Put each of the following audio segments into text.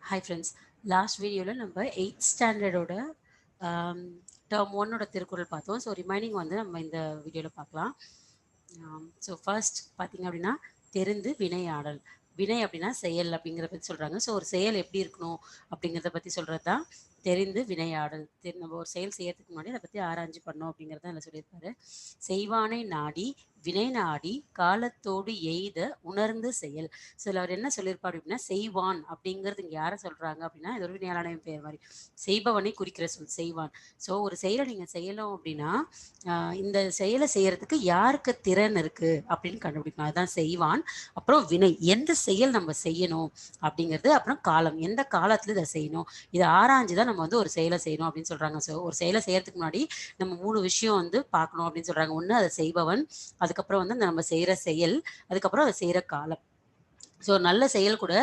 Hi friends. Last வீடியோவில் நம்ம 8th ஸ்டாண்டர்டோட term ஒன்னோட திருக்குறள் பார்த்தோம். ஸோ ரிமைனிங் வந்து நம்ம இந்த வீடியோவில் பார்க்கலாம். ஸோ ஃபர்ஸ்ட் பார்த்தீங்க அப்படின்னா தெரிந்து வினையாடல். வினை அப்படின்னா செயல் அப்படிங்கிறத பற்றி சொல்கிறாங்க. ஸோ ஒரு செயல் எப்படி இருக்கணும் அப்படிங்கிறத பற்றி சொல்கிறது தான் தெரிந்து வினையாடல். நம்ம ஒரு செயல் செய்யறதுக்கு முன்னாடி அதை பற்றி ஆராய்ச்சி பண்ணோம் அப்படிங்கிறத அதில் சொல்லியிருப்பாரு. செய்வானை நாடி வினை நாடி காலத்தோடு எய்த உணர்ந்து செயல். ஸோ அவர் என்ன சொல்லியிருப்பாரு அப்படின்னா செய்வான் அப்படிங்கிறது இங்கே யாரை சொல்கிறாங்க அப்படின்னா இது ஒரு வினையாளனை பேர் மாதிரி செய்பவனை குறிக்கிற சொல் செய்வான். ஸோ ஒரு செயலை நீங்கள் செய்யலாம் அப்படின்னா இந்த செயலை செய்யறதுக்கு யாருக்கு திறன் இருக்கு அப்படின்னு கண்டுபிடிக்கணும். அதுதான் செய்வான். அப்புறம் வினை, எந்த செயல் நம்ம செய்யணும் அப்படிங்கிறது, அப்புறம் காலம், எந்த காலத்துல இதை செய்யணும், இதை ஆராய்ஞ்சுதான் நம்ம வந்து ஒரு செயலை செய்யணும் அப்படின்னு சொல்றாங்க. ஸோ ஒரு செயலை செய்யறதுக்கு முன்னாடி நம்ம 3 விஷயம் வந்து பார்க்கணும் அப்படின்னு சொல்றாங்க. ஒன்று அதை செய்பவன், அதுக்கப்புறம் வந்து நம்ம செய்யற செயல், அதுக்கப்புறம் அதை செய்யற காலம். ஸோ நல்ல செயல் கூட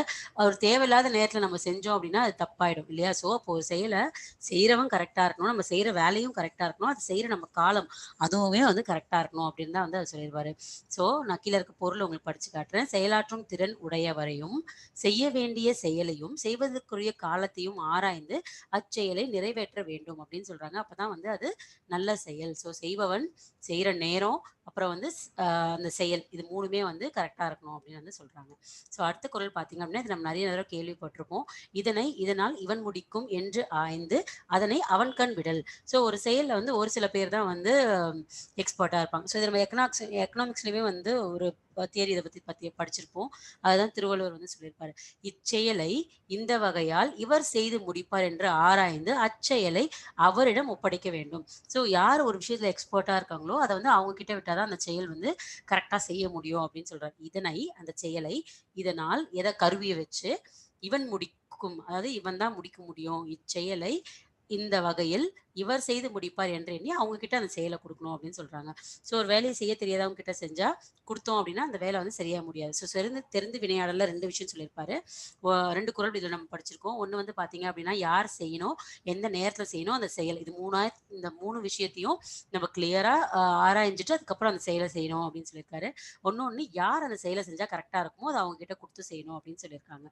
ஒரு தேவையில்லாத நேரத்தில் நம்ம செஞ்சோம் அப்படின்னா அது தப்பாயிடும் இல்லையா? ஸோ அப்போ ஒரு செயலை செய்கிறவன் கரெக்டாக இருக்கணும், நம்ம செய்கிற வேலையும் கரெக்டாக இருக்கணும், அது செய்கிற நம்ம காலம் அதுவுமே வந்து கரெக்டாக இருக்கணும் அப்படின்னு தான் வந்து அவர் சொல்லிடுவார். ஸோ நான் கீழே இருக்க பொருள் உங்களுக்கு படித்து காட்டுறேன். செயலாற்றும் திறன் உடையவரையும் செய்ய வேண்டிய செயலையும் செய்வதற்குரிய காலத்தையும் ஆராய்ந்து அச்செயலை நிறைவேற்ற வேண்டும் அப்படின்னு சொல்கிறாங்க. அப்போ தான் வந்து அது நல்ல செயல். ஸோ செய்பவன், செய்கிற நேரம், அப்புறம் வந்து அந்த செயல், இது 3மே வந்து கரெக்டாக இருக்கணும் அப்படின்னு வந்து சொல்கிறாங்க. ஸோ அடுத்த குறள் பார்த்தீங்க அப்படின்னா இது நம்ம நிறைய தடவை கேள்விப்பட்டிருப்போம். இதனால் இவன் முடிக்கும் என்று ஆய்ந்து அதனை அவன் கண் விடல். ஸோ ஒரு செயலில் வந்து ஒரு சில பேர் தான் வந்து எக்ஸ்பர்ட்டாக இருப்பாங்க. ஸோ இது நம்ம எக்கனாமிக்ஸ்லேயுமே வந்து ஒரு தியரி இதை பற்றி படிச்சிருப்போம். அதுதான் திருவள்ளுவர் வந்து சொல்லியிருப்பாரு. இச்செயலை இந்த வகையால் இவர் செய்து முடிப்பார் என்று ஆராய்ந்து அச்செயலை அவரிடம் ஒப்படைக்க வேண்டும். ஸோ யார் ஒரு விஷயத்தில் எக்ஸ்பர்ட்டாக இருக்காங்களோ அதை வந்து அவங்க கிட்ட விட்டால் தான் அந்த செயல் வந்து கரெக்டாக செய்ய முடியும் அப்படின்னு சொல்றாரு. அந்த செயலை இதனால் எதை கருவியை வச்சு இவன் முடிக்கும், அதாவது இவன் தான் முடிக்க முடியும், இச்செயலை இந்த வகையில் இவர் செய்து முடிப்பார் என்று எண்ணி அவங்க கிட்ட அந்த செயலை கொடுக்கணும் அப்படின்னு சொல்றாங்க. ஸோ ஒரு வேலையை செய்ய தெரியாதவங்க கிட்ட செஞ்சா கொடுத்தோம் அப்படின்னா அந்த வேலை வந்து சரியா முடியாது. ஸோ தெரிந்து வினையாடல 2 விஷயம் சொல்லியிருப்பாரு. 2 குறள் இதில் நம்ம படிச்சிருக்கோம். ஒன்று வந்து பார்த்தீங்க அப்படின்னா யார் செய்யணும், எந்த நேரத்தில் செய்யணும், அந்த செயல், இது இந்த 3 விஷயத்தையும் நம்ம கிளியரா ஆராய்ஞ்சிட்டு அதுக்கப்புறம் அந்த செயலை செய்யணும் அப்படின்னு சொல்லியிருக்காரு. ஒன்று யார் அந்த செயலை செஞ்சா கரெக்டாக இருக்குமோ அதை அவங்க கிட்ட கொடுத்து செய்யணும் அப்படின்னு சொல்லியிருக்காங்க.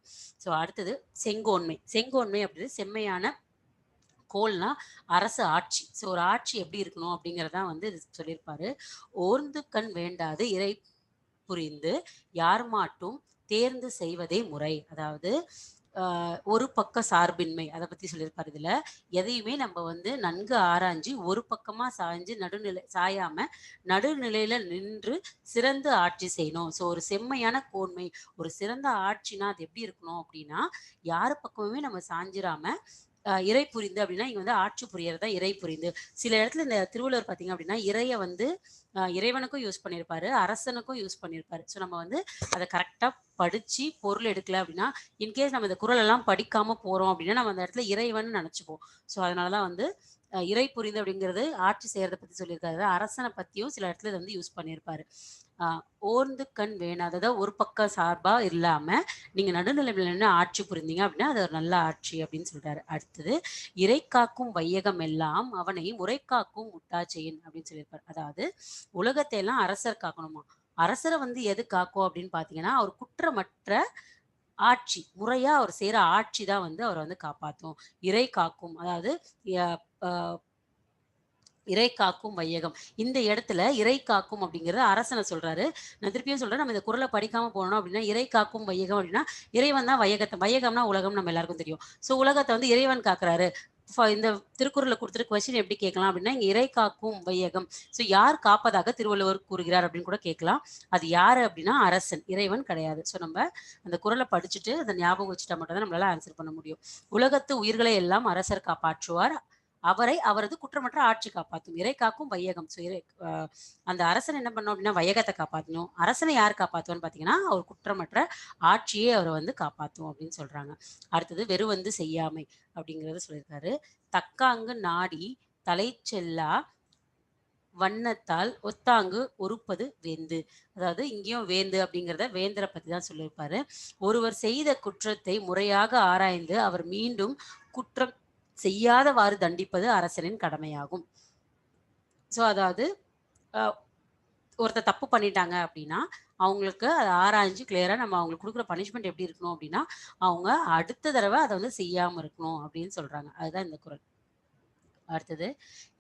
ஸோ அடுத்தது செங்கோன்மை. செங்கோன்மை அப்படின்றது செம்மையான கோல்னா அரசு ஆட்சி. ஸோ ஒரு ஆட்சி எப்படி இருக்கணும் அப்படிங்கிறதான் வந்து இது சொல்லியிருப்பாரு. ஓர்ந்து கண் வேண்டாது இறை புரிந்து யார் மாட்டும் தேர்ந்து செய்வதே முறை. அதாவது ஒரு பக்க சார்பின்மை அதை பத்தி சொல்லியிருப்பாரு. இதுல எதையுமே நம்ம வந்து நன்கு ஆராய்ஞ்சு ஒரு பக்கமா சாய்ஞ்சு சாயாம நடுநிலையில நின்று சிறந்து ஆட்சி செய்யணும். ஸோ ஒரு செம்மையான கோன்மை, ஒரு சிறந்த ஆட்சினா அது எப்படி இருக்கணும் அப்படின்னா யாரு பக்கமுமே நம்ம சாஞ்சிராம இறை புரிந்து அப்படின்னா இங்க வந்து ஆட்சி புரியறதா இறை புரிந்து. சில இடத்துல இந்த திருவள்ளுவர் பார்த்தீங்க அப்படின்னா இறைய வந்து இறைவனுக்கும் யூஸ் பண்ணியிருப்பாரு, அரசனுக்கும் யூஸ் பண்ணியிருப்பாரு. ஸோ நம்ம வந்து அதை கரெக்டா படிச்சு பொருள் எடுக்கல அப்படின்னா, இன்கேஸ் நம்ம இந்த குறள் எல்லாம் படிக்காம போறோம் அப்படின்னா நம்ம அந்த இடத்துல இறைவன் நினைச்சுப்போம். ஸோ அதனாலதான் வந்து இறை புரிந்து அப்படிங்கிறது ஆட்சி செய்யறதை பத்தி சொல்லியிருக்காரு. அரசனை பத்தியும் சில இடத்துல இதை வந்து யூஸ் பண்ணியிருப்பாரு. ஓர்ந்து கண் வேணும், அதாவது ஒரு பக்கம் சார்பா இல்லாம நீங்க நடுநிலைமையில நின்று ஆட்சி புரிந்தீங்க அப்படின்னா அது ஒரு நல்ல ஆட்சி அப்படின்னு சொல்றாரு. அடுத்தது இறை காக்கும் வையகம் எல்லாம் அவனை முறை காக்கும் முட்டாச்செயின் அப்படின்னு சொல்லியிருப்பாரு. அதாவது உலகத்தை எல்லாம் அரசர் காக்கணுமா, அரசரை வந்து எது காக்கும் அப்படின்னு பாத்தீங்கன்னா அவர் குற்றமற்ற ஆட்சி, முறையா அவர் செய்யற ஆட்சி தான் வந்து அவரை வந்து காப்பாத்தும். இறை காக்கும், அதாவது இறை காக்கும் வையகம். இந்த இடத்துல இறை காக்கும் அப்படிங்கிறது அரசனை சொல்றாரு. நான் திருப்பியும் சொல்றேன், நம்ம இந்த குறளை படிக்காம போனோம் அப்படின்னா இறை காக்கும் வையகம் அப்படின்னா இறைவன் தான் வையகம்னா உலகம் நம்ம எல்லாருக்கும் தெரியும். ஸோ உலகத்தை வந்து இறைவன் காக்குறாரு. இந்த திருக்குறளை கொடுத்துட்டு கொஸ்டின் எப்படி கேட்கலாம் அப்படின்னா இங்க இறை காக்கும் வையகம். ஸோ யார் காப்பதாக திருவள்ளுவர் கூறுகிறார் அப்படின்னு கூட கேட்கலாம். அது யாரு அப்படின்னா அரசன், இறைவன் கிடையாது. ஸோ நம்ம அந்த குறளை படிச்சுட்டு அதை ஞாபகம் வச்சுட்டா மட்டும் தான் நம்மளால ஆன்சர் பண்ண முடியும். உலகத்து உயிர்களை எல்லாம் அரசர் காப்பாற்றுவார், அவரை அவரது குற்றமற்ற ஆட்சி காப்பாற்றும். இறை காக்கும் வையகம். ஸோ அந்த அரசன் என்ன பண்ணணும் அப்படின்னா வையகத்தை காப்பாற்றணும். அரசனை யார் காப்பாற்றுவான்னு பார்த்தீங்கன்னா அவர் குற்றமற்ற ஆட்சியே அவரை வந்து காப்பாற்றும் அப்படின்னு சொல்றாங்க. அடுத்தது வெறுவந்து செய்யாமை அப்படிங்கிறத சொல்லியிருக்காரு. தக்காங்கு நாடி தலை செல்லா வண்ணத்தால் ஒத்தாங்கு ஒருப்பது வேந்து. அதாவது இங்கேயும் வேந்து அப்படிங்கிறத வேந்தரை பத்தி தான் சொல்லியிருப்பாரு. ஒருவர் செய்த குற்றத்தை முறையாக ஆராய்ந்து அவர் மீண்டும் குற்றம் செய்யாதவாறு தண்டிப்பது அரசனின் கடமையாகும். ஸோ அதாவது ஒருத்தர் தப்பு பண்ணிட்டாங்க அப்படின்னா, அவங்களுக்கு அத ஆராய்ஞ்சு கிளியரா நம்ம அவங்களுக்கு குடுக்குற பனிஷ்மென்ட் எப்படி இருக்கணும் அப்படின்னா, அவங்க அடுத்த தடவ அத வந்து செய்யாம இருக்கணும் அப்படின்னு சொல்றாங்க. அதுதான் இந்த குறள். அடுத்தது,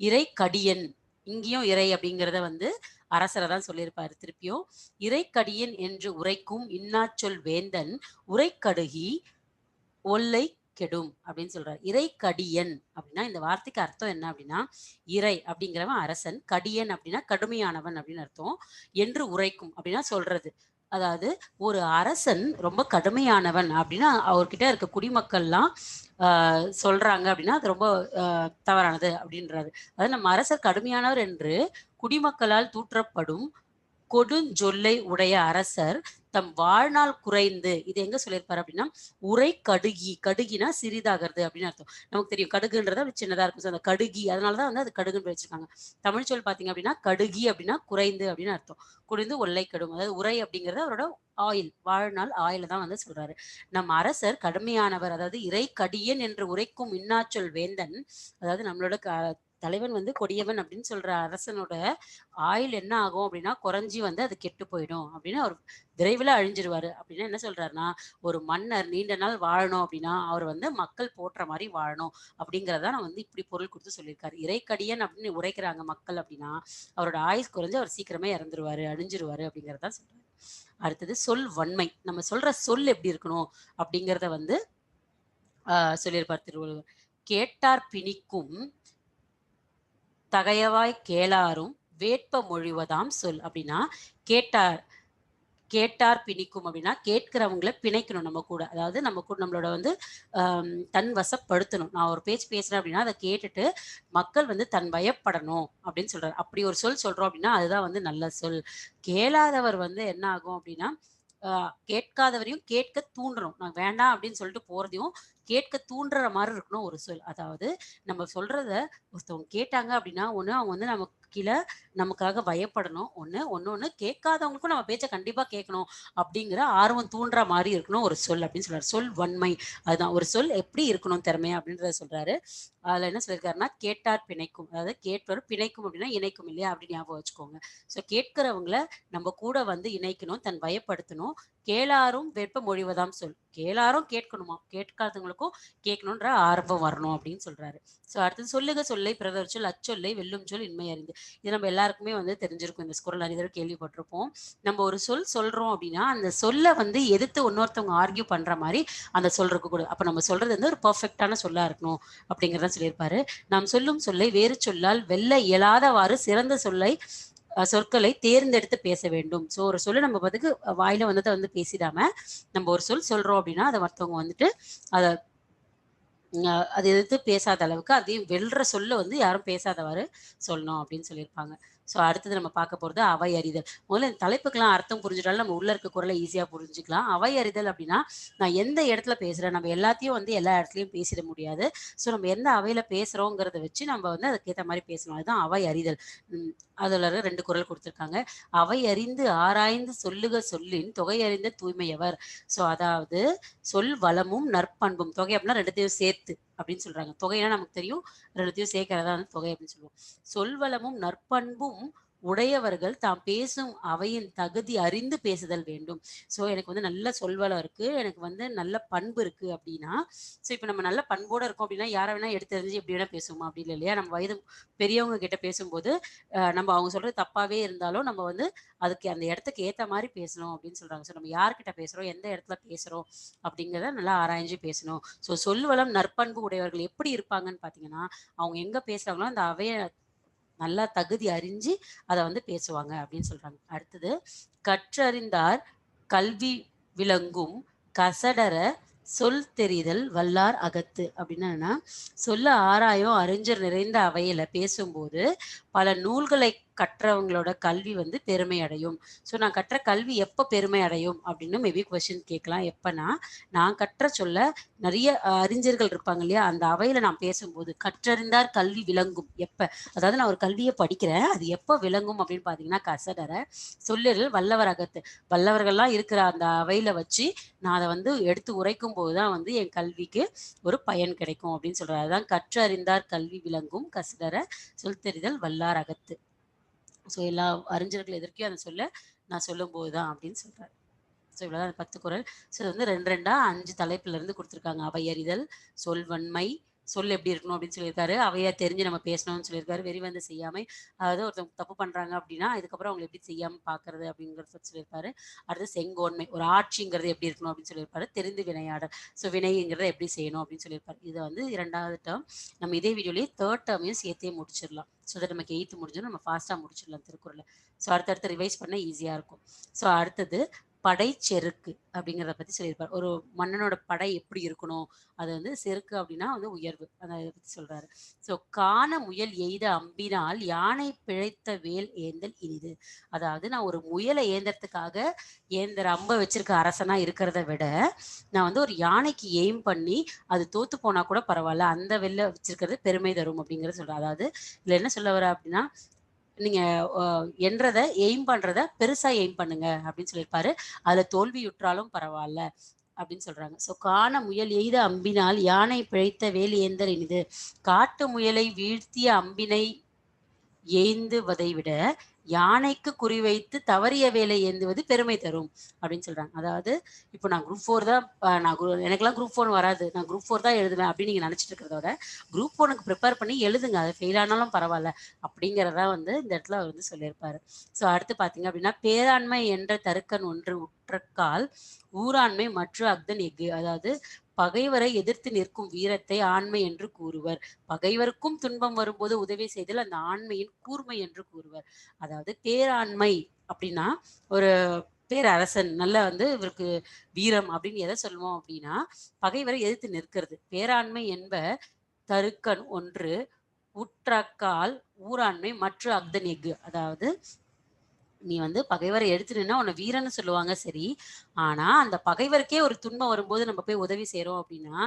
இறை கடியன். இங்கேயும் இறை அப்படிங்கிறத வந்து அரசர தான் சொல்லியிருப்பாரு திருப்பியும். இறைக்கடியன் என்று உரைக்கும் இன்னாச்சொல் வேந்தன் உரைக்கடுகி ஒல்லை கெடும் அப்படின்னு சொல்றாரு. இறைக்கடியன் அப்படின்னா இந்த வார்த்தைக்கு அர்த்தம் என்ன அப்படின்னா, இறை அப்படிங்கிறவன் அரசன், கடியன் அப்படின்னா கடுமையானவன் அப்படின்னு அர்த்தம். என்று உரைக்கும் அப்படின்னா சொல்றது. அதாவது ஒரு அரசன் ரொம்ப கடுமையானவன் அப்படின்னா அவர்கிட்ட இருக்க குடிமக்கள்லாம் சொல்றாங்க அப்படின்னா அது ரொம்ப தவறானது அப்படின்றாரு. அதாவது நம்ம அரசர் கடுமையானவர் என்று குடிமக்களால் தூற்றப்படும் கொடுஞ்சொல்லை உடைய அரசர் தம் வாழ்நாள் குறைந்து இது எங்க சொல்லியிருப்பாரு அப்படின்னா உரை கடுகி கடுகினா சிறிதாகிறது அப்படின்னு அர்த்தம். நமக்கு தெரியும் கடுகுன்றது அப்படி சின்னதா இருக்கும். அந்த கடுகி அதனாலதான் வந்து அது கடுகுன்னு வச்சிருக்காங்க. தமிழ் சொல் பாத்தீங்க அப்படின்னா கடுகி அப்படின்னா குறைந்து அப்படின்னு அர்த்தம். குறைந்து ஒல்லை கெடும். அதாவது உரை அப்படிங்கிறது அவரோட ஆயில் வாழ்நாள் ஆயில தான் வந்து சொல்றாரு. நம் அரசர் கடுமையானவர் அதாவது இறை கடியன் என்று உரைக்கும் இன்னாச்சொல் வேந்தன் அதாவது நம்மளோட தலைவன் வந்து கொடியவன் அப்படின்னு சொல்ற அரசனோட ஆயில் என்ன ஆகும் அப்படின்னா குறைஞ்சி வந்து அது கெட்டு போயிடும் அப்படின்னு அவர் விரைவில் அழிஞ்சிருவாரு அப்படின்னு என்ன சொல்றாருன்னா ஒரு மன்னர் நீண்ட நாள் வாழணும் அப்படின்னா அவர் வந்து மக்கள் போற்ற மாதிரி வாழணும் அப்படிங்கிறத நான் வந்து இப்படி பொருள் கொடுத்து சொல்லியிருக்காரு. இறைக்கடியன் அப்படின்னு உரைக்கிறாங்க மக்கள் அப்படின்னா அவரோட ஆயுஸ் குறைஞ்சு அவர் சீக்கிரமே இறந்துருவாரு அழிஞ்சிருவாரு அப்படிங்கிறதான் சொல்றாரு. அடுத்தது சொல் வன்மை. நம்ம சொல்ற சொல் எப்படி இருக்கணும் அப்படிங்கிறத வந்து சொல்லியிருப்பார் திருவள்ளுவர். கேட்டார் பிணிக்கும் தகையவாய் கேளாரும் வேட்ப மொழிவதாம் சொல் அப்படின்னா கேட்டார் கேட்டார் பிணிக்கும் அப்படின்னா கேட்கிறவங்களை பிணைக்கணும் நம்ம கூட. அதாவது நம்ம கூட நம்மளோட வந்து தன் வசப்படுத்தணும். நான் ஒரு பேச்சு பேசுறேன் அப்படின்னா அதை கேட்டுட்டு மக்கள் வந்து தன் வயப்படணும் அப்படின்னு சொல்றாரு. அப்படி ஒரு சொல் சொல்றோம் அப்படின்னா அதுதான் வந்து நல்ல சொல். கேளாதவர் வந்து என்ன ஆகும் அப்படின்னா கேட்காதவரையும் கேட்க தூண்டணும். நான் வேண்டாம் அப்படின்னு சொல்லிட்டு போறதையும் கேட்க தூண்டுற மாதிரி இருக்கணும் ஒரு சொல். அதாவது நம்ம சொல்றத ஒருத்தவங்க கேட்டாங்க அப்படின்னா ஒண்ணு அவங்க வந்து நமக்கு கீழே நமக்காக பயப்படணும். ஒண்ணு கேட்காதவங்களுக்கும் நம்ம பேச்ச கண்டிப்பா கேட்கணும் அப்படிங்கிற ஆர்வம் தூண்டுற மாதிரி இருக்கணும் ஒரு சொல் அப்படின்னு சொல்றாரு. சொல் வன்மை. அதுதான் ஒரு சொல் எப்படி இருக்கணும் திறமை அப்படின்றத சொல்றாரு. அதுல என்ன சொல்லியிருக்காருன்னா கேட்டார் பிணைக்கும். அதாவது கேட்பவர் பிணைக்கும் அப்படின்னா இணைக்கும் இல்லையா அப்படின்னு ஞாபகம் வச்சுக்கோங்க. ஸோ கேட்கிறவங்கள நம்ம கூட வந்து இணைக்கணும், தன் வயப்படுத்தணும். கேளாரும் வெட்ப மொழிவதாம் சொல். கேளாரும் கேட்கணுமா, கேட்காதவங்களுக்கும் கேட்கணுன்ற ஆர்வம் வரணும் அப்படின்னு சொல்றாரு. ஸோ அடுத்தது சொல்லுக சொல்லை பிறதொரு சொல் அச்சொல்லை வெல்லும் சொல் இன்மை அறிந்து. இது நம்ம எல்லாருக்குமே வந்து தெரிஞ்சிருக்கும். இந்த குறள் நிறைய தடவை கேள்விப்பட்டிருப்போம். நம்ம ஒரு சொல் சொல்றோம் அப்படின்னா அந்த சொல்ல வந்து எதிர்த்து இன்னொருத்தவங்க ஆர்கியூ பண்ற மாதிரி அந்த சொல் இருக்கக்கூடாது. அப்ப நம்ம சொல்றது வந்து ஒரு பெர்ஃபெக்டான சொல்லா இருக்கணும் அப்படிங்கிறத சொல்லியிருப்பாரு. நாம் சொல்லும் சொல்லை வேறு சொல்லால் வெல்ல இயலாதவாறு சிறந்த சொல்லை சொற்களை தேர்ந்தெடுத்து பேச வேண்டும். ஸோ ஒரு சொல்ல நம்ம பாட்டுக்கு வாயில வந்ததை வந்து பேசிடாம நம்ம ஒரு சொல் சொல்றோம் அப்படின்னா அதை மற்றவங்க வந்துட்டு அதை அது எதிர்த்து பேசாத அளவுக்கு அதையும் வெல்ற சொல்ல வந்து யாரும் பேசாதவாறு சொல்லணும் அப்படின்னு சொல்லியிருப்பாங்க. ஸோ அடுத்தது நம்ம பார்க்க போகிறது அவை அறிதல். முதல்ல இந்த தலைப்புக்கெல்லாம் அர்த்தம் புரிஞ்சுட்டாலும் நம்ம உள்ள இருக்க குறளை ஈஸியாக புரிஞ்சுக்கலாம். அவை அறிதல் அப்படின்னா நான் எந்த இடத்துல பேசுகிறேன் நம்ம எல்லாத்தையும் வந்து எல்லா இடத்துலையும் பேசிட முடியாது. ஸோ நம்ம எந்த அவையில் பேசுகிறோங்கிறத வச்சு நம்ம வந்து அதுக்கேற்ற மாதிரி பேசணும். அதுதான் அவை அறிதல். அதில் 2 குறள் கொடுத்துருக்காங்க. அவை அறிந்து ஆராய்ந்து சொல்லுக சொல்லின் தொகை அறிந்த தூய்மையவர். ஸோ அதாவது சொல் வளமும் நற்பண்பும் தொகை அப்படின்னா 2த்தையும் சேர்த்து அப்படின்னு சொல்றாங்க. தொகைனா நமக்கு தெரியும் 2த்தையும் சேர்க்கிறதா வந்து தொகை அப்படின்னு சொல்லுவோம். சொல்வளமும் நற்பண்பும் உடையவர்கள் தாம் பேசும் அவையின் தகுதி அறிந்து பேசுதல் வேண்டும். ஸோ எனக்கு வந்து நல்ல சொல்வளம் இருக்கு, எனக்கு வந்து நல்ல பண்பு இருக்கு அப்படின்னா ஸோ இப்போ நம்ம நல்ல பண்போட இருக்கோம் அப்படின்னா யாரை வேணா எடுத்து தெரிஞ்சு எப்படி வேணா பேசுவோமா அப்படி இல்லை இல்லையா? நம்ம வயது பெரியவங்க கிட்ட பேசும்போது நம்ம அவங்க சொல்றது தப்பாவே இருந்தாலும் நம்ம வந்து அதுக்கு அந்த இடத்துக்கு ஏற்ற மாதிரி பேசணும் அப்படின்னு சொல்றாங்க. ஸோ நம்ம யார்கிட்ட பேசுறோம் எந்த இடத்துல பேசுறோம் அப்படிங்கிறத நல்லா ஆராய்ஞ்சு பேசணும். ஸோ சொல்வளம் நற்பண்பு உடையவர்கள் எப்படி இருப்பாங்கன்னு பார்த்தீங்கன்னா அவங்க எங்க பேசுறாங்களோ அந்த அவைய நல்லா தகுதி அறிஞ்சு அதை வந்து பேசுவாங்க அப்படின்னு சொல்றாங்க. அடுத்தது கற்றறிந்தார் கல்வி விளங்கும் கசடர சொல் தெரிதல் வல்லார் அகத்து அப்படின்னா சொல்ல ஆராயும் அறிஞர் நிறைந்த அவையில பேசும்போது பல நூல்களை கற்றவங்களோட கல்வி வந்து பெருமை அடையும். ஸோ நான் கற்ற கல்வி எப்போ பெருமை அடையும் அப்படின்னு மேபி கொஸ்டின் கேட்கலாம். எப்பன்னா நான் கற்ற சொல்ல நிறைய அறிஞர்கள் இருப்பாங்க இல்லையா அந்த அவையில நான் பேசும்போது கற்றறிந்தார் கல்வி விளங்கும் எப்ப அதாவது நான் ஒரு கல்வியை படிக்கிறேன் அது எப்போ விளங்கும் அப்படின்னு பார்த்தீங்கன்னா கசடர சொல்லியல் வல்லவர் அகத்து வல்லவர்கள்லாம் இருக்கிற அந்த அவையில வச்சு நான் அதை வந்து எடுத்து உரைக்கும் போதுதான் வந்து என் கல்விக்கு ஒரு பயன் கிடைக்கும் அப்படின்னு சொல்றாரு. அதுதான் கற்று அறிந்தார் கல்வி விளங்கும் கசடர சொல் தெரிதல் வல்லார் அகத்து. ஸோ எல்லா அறிஞர்கள் எதற்கையும் அந்த சொல்ல நான் சொல்லும்போது தான் அப்படின்னு சொல்றாரு. ஸோ இவ்வளோதான் 10 குறள். ஸோ இது வந்து 2 2 5 தலைப்புல இருந்து குடுத்துருக்காங்க. அவையறிதல், சொல்வன்மை, சொல் எப்படி இருக்கணும் அப்படின்னு சொல்லியிருக்காரு. அவையா தெரிஞ்சு நம்ம பேசணும்னு சொல்லியிருக்காரு. வெறிவந்து செய்யாமை. அதாவது ஒருத்தவங்க தப்பு பண்றாங்க அப்படின்னா, இதுக்கப்புறம் அவங்கள எப்படி செய்யாம பார்க்கறது அப்படிங்கிறத சொல்லியிருப்பாரு. அடுத்து செங்கோன்மை. ஒரு ஆட்சிங்கிறது எப்படி இருக்கணும் அப்படின்னு சொல்லியிருப்பாரு. தெரிந்து வினையாடல். ஸோ வினைங்கிறத எப்படி செய்யணும் அப்படின்னு சொல்லியிருப்பாரு. இதை வந்து 2வது டேர்ம். நம்ம இதே வீடியோலயே 3 டேர்மையும் சேர்த்தே முடிச்சிடலாம். ஸோ தட் நமக்கு 8th முடிஞ்சிடும். நம்ம ஃபாஸ்ட்டாக முடிச்சிடலாம் திருக்குறளை. ஸோ அடுத்தடுத்து ரிவைஸ் பண்ண ஈஸியாக இருக்கும். ஸோ அடுத்தது படைச்செருக்கு அப்படிங்கிறத பத்தி சொல்லியிருப்பார். ஒரு மன்னனோட படை எப்படி இருக்கணும்? அது வந்து செருக்கு அப்படின்னா வந்து உயர்வு. அத பத்தி சொல்றாரு. ஸோ காண முயல் எய்த அம்பினால் யானை பிழைத்த வேல் ஏந்தல் இனிது. அதாவது நான் ஒரு முயலை ஏந்தறதுக்காக ஏந்தற அம்ப வச்சிருக்க அரசனா இருக்கிறத விட, நான் வந்து ஒரு யானைக்கு எய்ம் பண்ணி அது தோத்து போனா கூட பரவால்ல. அந்த வெல்ல வச்சிருக்கிறது பெருமை தரும் அப்படிங்கிறத சொல்றாரு. அதாவது இதுல என்ன சொல்ல வர்றார் அப்படின்னா, நீங்க எண்றத எய்ம் பண்றத பெருசா எய்ம் பண்ணுங்க அப்படின்னு சொல்லியிருப்பாரு. அதுல தோல்வியுற்றாலும் பரவால்ல அப்படின்னு சொல்றாங்க. ஸோ காண முயல் எய்த அம்பினால் யானை பிழைத்த வேல் ஏந்தல் இனிது. காட்டு முயலை வீழ்த்திய அம்பினை ஏந்துவதை விட யானைக்கு குறிவைத்து தவறிய வேலை ஏந்துவது பெருமை தரும் அப்படின்னு சொல்றாங்க. அதாவது இப்போ நான் குரூப் 4 தான் எனக்கெல்லாம் குரூப் 4 வராது. நான் குரூப் 4 தான் எழுதுவேன் அப்படின்னு நீங்க நினைச்சிட்டு இருக்கிறத விட குரூப் 1க்கு ப்ரிப்பேர் பண்ணி எழுதுங்க. அது ஃபெயில் ஆனாலும் பரவாயில்ல அப்படிங்கிறதா வந்து இந்த இடத்துல அவர் வந்து சொல்லியிருப்பாரு. ஸோ அடுத்து பார்த்தீங்க அப்படின்னா பேராண்மை என்ற தருக்கன் ஒன்று உற்றக்கால் ஊராண்மை மற்ற அஃதன் எஃகு. அதாவது பகைவரை எதிர்த்து நிற்கும் வீரத்தை ஆண்மை என்று கூறுவர். பகைவருக்கும் துன்பம் வரும்போது உதவி செய்தல் அந்த ஆண்மையின் கூர்மை என்று கூறுவர். அதாவது பேராண்மை அப்படின்னா ஒரு பேரரசன் நல்ல வந்து இவருக்கு வீரம் அப்படின்னு எதை சொல்லுவோம் அப்படின்னா பகைவரை எதிர்த்து நிற்கிறது. பேராண்மை என்ப தருக்கன் ஒன்று உற்றக்கால் ஊராண்மை மற்ற அஃதன் எஃகு. அதாவது நீ வந்து பகைவரை எடுத்துட்டேன்னா உன்னை வீரன்னு சொல்லுவாங்க சரி. ஆனா அந்த பகைவருக்கே ஒரு துன்பம் வரும்போது நம்ம போய் உதவி செய்றோம் அப்படின்னா,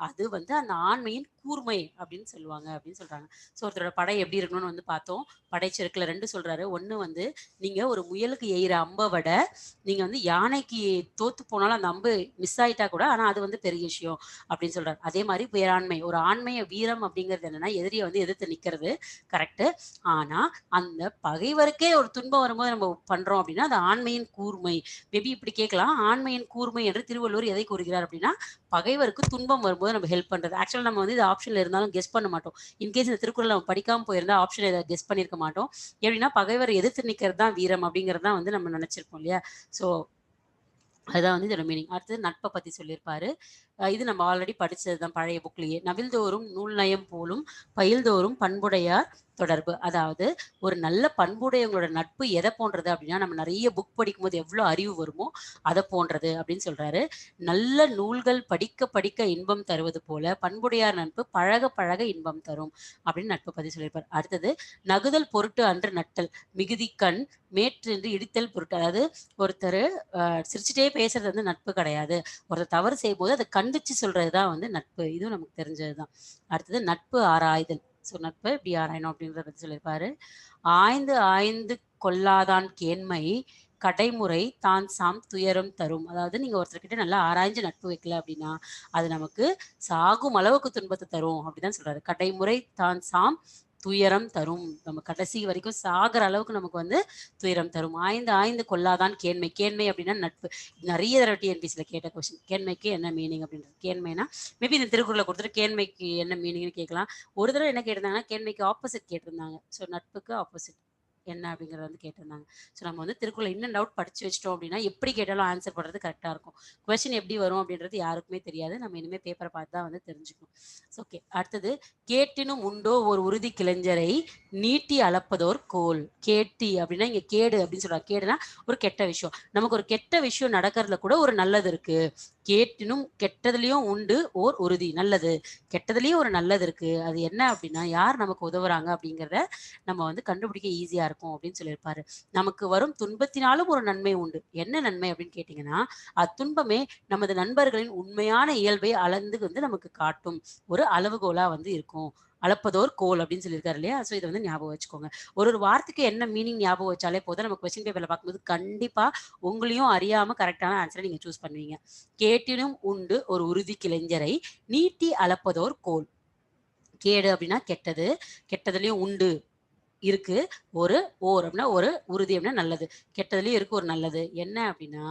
அது வந்து அந்த ஆண்மையின் கூர்மை அப்படின்னு சொல்லுவாங்க அப்படின்னு சொல்றாங்க. ஸோ ஒருத்தரோட படை எப்படி இருக்கணும்னு வந்து பார்த்தோம். படைச்செருக்குல 2 சொல்றாரு. 1 வந்து நீங்க ஒரு முயலுக்கு எய்ற அம்ப விட, நீங்க வந்து யானைக்கு தோத்து போனாலும் அந்த அம்பு மிஸ் ஆயிட்டா கூட, ஆனா அது வந்து பெரிய விஷயம் அப்படின்னு சொல்றாரு. அதே மாரி பேராண்மை. ஒரு ஆண்மைய வீரம் அப்படிங்கிறது என்னன்னா, எதிரிய வந்து எதிர்த்து நிக்கிறது கரெக்ட்டு. ஆனா அந்த பகைவருக்கே ஒரு துன்பம் வரும்போது நம்ம பண்றோம் அப்படின்னா, அது ஆண்மையின் கூர்மை. மேபி இப்படி கேட்கலாம். ஆண்மையின் கூர்மை என்று திருவள்ளுவர் எதை கூறுகிறார் அப்படின்னா, பகைவருக்கு துன்பம் வரும்போது நம்ம ஹெல்ப் பண்றது. ஆக்சுவலா நம்ம வந்து இது ஆப்ஷன்ல இருந்தாலும் கெஸ் பண்ண மாட்டோம். இன்கேஸ் இந்த திருக்குறள் நம்ம படிக்காம போயிருந்தா ஆப்ஷன்ல இத கெஸ் பண்ணியிருக்க மாட்டோம். எப்படின்னா பகைவரை எதிர்த்து நிக்கிறது தான் வீரம் அப்படிங்கிறது தான் வந்து நம்ம நினைச்சிருப்போம் இல்லையா? ஸோ அதுதான் வந்து இதோட மீனிங். அடுத்தது நட்ப பத்தி சொல்லியிருப்பாரு. இது நம்ம ஆல்ரெடி படிச்சது தான் பழைய புக்லயே. "நவில்தோறும் நூல் நயம் போலும் பயில்தோறும் பண்புடையார் தொடர்பு." அதாவது ஒரு நல்ல பண்புடையவங்களோட நட்பு எத போன்றது அப்படின்னா, நம்ம நெறைய புக் படிக்கும்போது எவ்வளோ அறிவு வருமோ, அத போன்றது அப்படின்னு சொல்றாரு. "நல்ல நூல்கள் படிக்க படிக்க இன்பம் தருவது போல, பண்புடையார் நட்பு பழக பழக இன்பம் தரும்." அப்படின்னு நட்ப பத்தி சொல்லியிருப்பாரு. அடுத்தது "நகுதல் பொருட்டு அன்று நட்டல், மிகுதிக்கண் மேற்றென்று இடித்தல் பொருட்டு." அதாவது ஒருத்தரு சிரிச்சுட்டே பேசுறது வந்து நட்பு கிடையாது. ஒருத்தர் தவறு செய்யும்போது அத கண்டிச்சு சொல்றது தான் வந்து நட்பு. இதுவும் நமக்கு தெரிஞ்சது தான். அடுத்தது நட்பு ஆராய்தல். ஸோ நட்ப எப்படி ஆராயணும் அப்படின்றத பத்தி சொல்லியிருப்பாரு. "ஆய்ந்து ஆய்ந்து கொள்ளாதான் கேண்மை கடைமுறை தான் சாம் துயரம் தரும்." அதாவது நீங்க ஒருத்தர்கிட்ட நல்லா ஆராய்ஞ்சு நட்பு வைக்கல அப்படின்னா, அது நமக்கு சாகும் அளவுக்கு துன்பத்த தரும் அப்படிதான் சொல்றாரு. "கடைமுறை தான் சாம் துயரம் தரும்." நம்ம கடைசி வரைக்கும் சாகுற அளவுக்கு நமக்கு வந்து துயரம் தரும். "ஆய்ந்து ஆய்ந்து கொள்ளாதான் கேண்மை." கேண்மை அப்படின்னா நட்பு. நெறைய தடவ டிஎன்பிஎஸ்சில கேட்ட கொஸ்டின். கேண்மைக்கு என்ன மீனிங் அப்படின்றது. கேண்மைனா மேபி இந்த திருக்குறள குடுத்துட்டு கேண்மைக்கு என்ன மீனிங்ன்னு கேட்கலாம். ஒரு தடவ என்ன கேட்டிருந்தாங்கன்னா, கேண்மைக்கு ஆப்போசிட் கேட்டிருந்தாங்க. ஸோ நட்புக்கு ஆப்போசிட் என்ன அப்படிங்கிறத வந்து கேட்டிருந்தாங்க. ஸோ நம்ம வந்து திருக்குறள இன் அண்ட் அவுட் படிச்சு வச்சுட்டோம் அப்படின்னா, எப்படி கேட்டாலும் ஆன்சர் பண்றது கரெக்ட்டா இருக்கும். கொஸ்டின் எப்படி வரும் அப்படின்றது யாருக்குமே தெரியாது. நம்ம இனிமே பேப்பர பார்த்து தான் வந்து தெரிஞ்சுக்கணும். ஓகே. அடுத்தது "கேட்டினும் உண்டோ ஓர் உறுதி கிளைஞரை நீட்டி அளப்பதோர் கோல்." கேட்டி அப்படின்னா இங்க கேடு அப்படின்னு சொல்றாங்க. கேடுனா ஒரு கெட்ட விஷயம். நமக்கு ஒரு கெட்ட விஷயம் நடக்கிறதுல கூட ஒரு நல்லது இருக்கு. கேட்டினும் கெட்டதுலயும் உண்டு ஓர் உறுதி. நல்லது. கெட்டதுலயும் ஒரு நல்லது இருக்கு. அது என்ன அப்படின்னா, யார் நமக்கு உதவுறாங்க அப்படிங்கிறத நம்ம வந்து கண்டுபிடிக்க ஈஸியா இருக்கும் அப்படின்னு சொல்லியிருப்பாரு. நமக்கு வரும் துன்பத்தினாலும் ஒரு நன்மை உண்டு. என்ன நன்மை அப்படின்னு கேட்டீங்கன்னா, அத்துன்பமே நமது நண்பர்களின் உண்மையான இயல்பை அளந்து வந்து நமக்கு காட்டும். ஒரு அளவுகோலா வந்து இருக்கும். அளப்பதோர் கோல் அப்படின்னு சொல்லியிருக்காரு இல்லையா? ஸோ இத வந்து ஞாபகம் வச்சுக்கோங்க. ஒரு ஒரு வார்த்தைக்கு என்ன மீனிங் ஞாபகம் வச்சாலே போதும். நம்ம கொஸ்டின் பேப்பர்ல பார்க்கும்போது கண்டிப்பா உங்களையும் அறியாம கரெக்ட்டான ஆன்ஸர நீங்க சூஸ் பண்ணுவீங்க. "கேட்டினும் உண்டு ஒரு உறுதி கிளைஞரை நீட்டி அளப்பதோர் கோல்." கேடு அப்படின்னா கெட்டது. கெட்டதுலயும் உண்டு. இருக்கு. ஒரு ஓர் அப்படின்னா ஒரு உறுதி அப்படின்னா நல்லது. கெட்டதுலயும் இருக்கு ஒரு நல்லது. என்ன அப்படின்னா,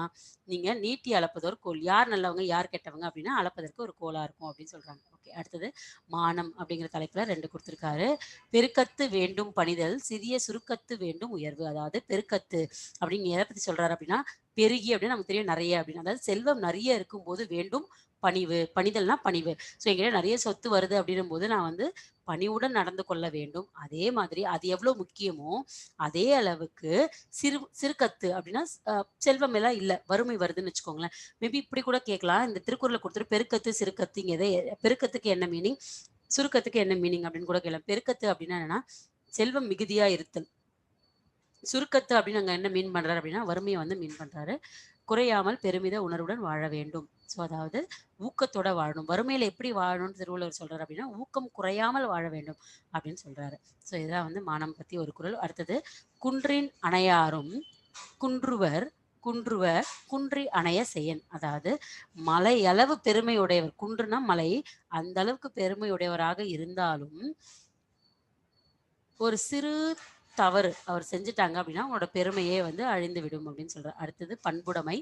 நீங்க நீட்டி அளப்பதோர் கோல். யார் நல்லவங்க, யார் கெட்டவங்க அப்படின்னா அளப்பதற்கு ஒரு கோலா இருக்கும் அப்படின்னு சொல்றாங்க. ஓகே. அடுத்தது மானம் அப்படிங்கிற தலைப்புல 2 குடுத்திருக்காரு. பெருக்கத்து வேண்டும் பணிதல், சிறிய சுருக்கத்து வேண்டும் உயர்வு. அதாவது பெருக்கத்து அப்படின்னு எத பத்தி சொல்றாரு அப்படின்னா, பெருகி அப்படின்னு நமக்கு தெரியும் நெறைய அப்படின்னு. அதாவது செல்வம் நெறைய இருக்கும்போது வேண்டும் பணிவு. பணிதல்னா பணிவு. ஸோ என்கிட்ட நெறைய சொத்து வருது அப்படின்னும்போது நான் வந்து பணிவுடன் நடந்து கொள்ள வேண்டும். அதே மாதிரி அது எவ்வளோ முக்கியமோ, அதே அளவுக்கு சிறுகத்து அப்படின்னா செல்வம் எல்லாம் இல்ல. வறுமை வருதுன்னு வச்சுக்கோங்களேன். மேபி இப்படி கூட கேட்கலாம். இந்த திருக்குறள்ல குடுத்துட்டு பெருக்கத்து, சிறுகத்து இங்க பெருக்கத்துக்கு என்ன மீனிங்? சுருக்கத்துக்கு என்ன மீனிங் அப்படின்னு கூட கேட்கலாம். பெருக்கத்து அப்படின்னா என்னன்னா, செல்வம் மிகுதியா இருத்தல். சுருக்கத்து அப்படின்னு அங்க என்ன மீன் பண்றாரு அப்படின்னா, வறுமைய வந்து மீன் பண்றாரு. குறையாமல் பெருமித உணர்வுடன் வாழ வேண்டும். ஸோ அதாவது ஊக்கத்தோட வாழணும். வறுமையில எப்படி வாழணும்னு திருவள்ளுவர் சொல்றாரு அப்படின்னா, ஊக்கம் குறையாமல் வாழ வேண்டும் அப்படின்னு சொல்றாரு. ஸோ இதுதான் வந்து மானம் பத்தி ஒரு குறள். அடுத்தது குன்றின் அணையாரும் குன்றுவர் குன்றுவர் குன்றி அணைய செயன். அதாவது மலையளவு பெருமையுடையவர். குன்றுனா மலை. அந்த அளவுக்கு பெருமையுடையவராக இருந்தாலும் ஒரு சிறு தவறு அவர் செஞ்சுட்டாங்க அப்படின்னா, அவங்களோட பெருமையே வந்து அழிந்து விடும் அப்படின்னு சொல்றார். அடுத்தது பண்புடைமை.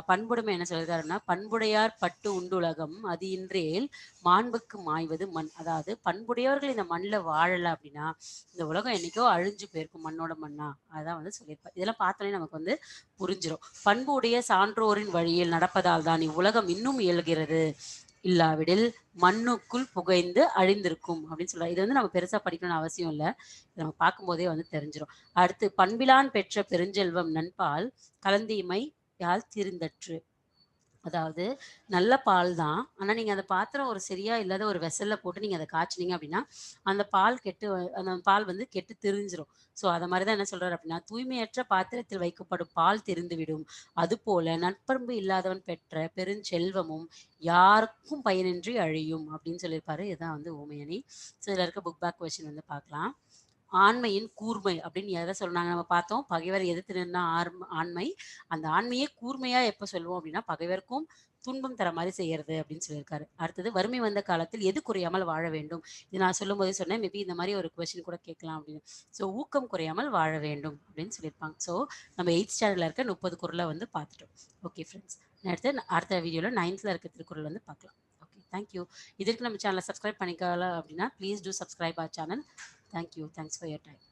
பண்புடைமை என்ன சொல்லியிருக்காருன்னா, "பண்புடையார் பட்டு உண்டுலகம் அது இன்றேல் மாண்புக்கு மாய்வது மண்." அதாவது பண்புடையவர்கள் இந்த மண்ல வாழல அப்படின்னா, இந்த உலகம் என்னைக்கோ அழிஞ்சு போயிருக்கும் மண்ணோட மண்ணா. அதான் வந்து சொல்லியிருப்பார். இதெல்லாம் பார்த்தோனே நமக்கு வந்து புரிஞ்சிரும். "பண்பு உடைய சான்றோரின் வழியில் நடப்பதால் தான் இவ்வுலகம் இன்னும் இயல்கிறது. இல்லாவிடில் மண்ணுக்குள் புகைந்து அழிந்திருக்கும் அப்படின்னு சொல்றாரு. இது வந்து நம்ம பெருசா படிக்கணும்னு அவசியம் இல்ல. இத நம்ம பார்க்கும்போதே வந்து தெரிஞ்சிரும். அடுத்து பண்பிலான் பெற்ற பெருஞ்செல்வம் நன்பால் கலந்தீமை யால் தீர்ந்தற்று. அதாவது நல்ல பால் தான். ஆனா, நீங்க அந்த பாத்திரம் ஒரு சரியா இல்லாத ஒரு வெசல்ல போட்டு நீங்க அத காய்ச்சுனீங்க அப்படின்னா, அந்த பால் அந்த பால் வந்து கெட்டு திரிஞ்சிரும். ஸோ, அத மாரி தான் என்ன சொல்றாரு அப்படின்னா, "தூய்மையற்ற பாத்திரத்தில் வைக்கப்படும் பால் திரிந்துவிடும். அதுபோல நற்பண்பு இல்லாதவன் பெற்ற பெருஞ்செல்வமும் யாருக்கும் பயனின்றி அழியும்." அப்படின்னு சொல்லியிருப்பாரு. இதுதான் வந்து உவமையணி. ஸோ, இதுல இருக்க புக் பேக் கொஸ்டின் வந்து பார்க்கலாம். ஆண்மையின் கூர்மை அப்படின்னு எத சொன்னாங்க நம்ம பார்த்தோம். பகைவரை எதிர்த்து நின்னா ஆண்மை. அந்த ஆண்மையே கூர்மையா எப்ப சொல்லுவோம் அப்படின்னா, பகைவருக்கும் துன்பம் தர மாரி செய்யறது அப்படின்னு சொல்லியிருக்காரு. அடுத்தது வறுமை வந்த காலத்தில் எது குறையாமல் வாழ வேண்டும்? இது நான் சொல்லும்போதே சொன்னேன். மேபி இந்த மாரி ஒரு கொஸ்டின் கூட கேட்கலாம் அப்படின்னு. ஸோ ஊக்கம் குறையாமல் வாழ வேண்டும் அப்படின்னு சொல்லியிருப்பாங்க. ஸோ நம்ம 8த் ஸ்டாண்டர்ட்ல இருக்க 30 குறள வந்து பார்த்துட்டோம். Okay friends. அடுத்த வீடியோல 9த்ல இருக்க திருக்குறள் வந்து பார்க்கலாம். ஓகே. Thank you. இதற்கு நம்ம சேனல சப்ஸ்கிரைப் பண்ணிக்கல அப்படின்னா, please do subscribe our channel. Thank you. Thanks for your time.